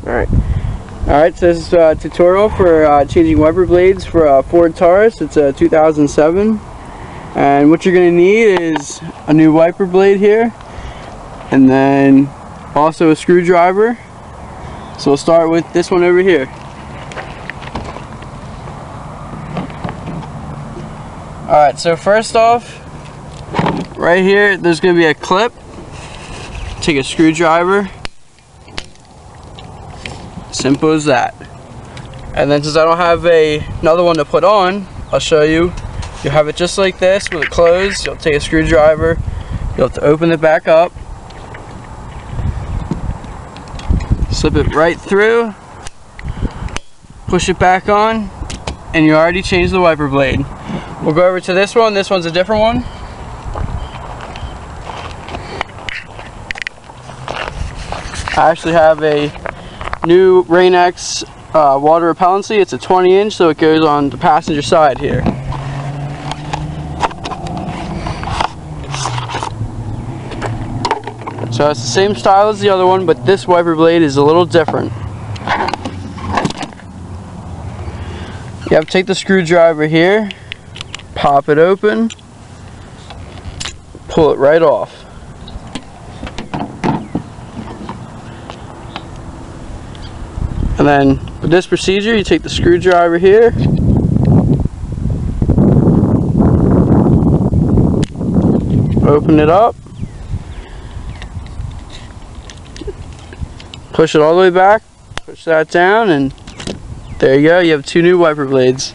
Alright, so this is a tutorial for changing wiper blades for a Ford Taurus. It's a 2007. And what you're going to need is a new wiper blade here, and then also a screwdriver. So we'll start with this one over here. Alright, so first off, right here there's going to be a clip. Take a screwdriver. Simple as that. And then since I don't have another one to put on, I'll show you. You'll have it just like this with it closed. You'll take a screwdriver. You'll have to open it back up. Slip it right through. Push it back on. And you already changed the wiper blade. We'll go over to this one. This one's a different one. I actually have a new RainX water repellency. It's a 20-inch, so it goes on the passenger side here. So it's the same style as the other one, but this wiper blade is a little different. You have to take the screwdriver here, pop it open, pull it right off. And then with this procedure, you take the screwdriver here, open it up, push it all the way back, push that down, and there you go, you have two new wiper blades.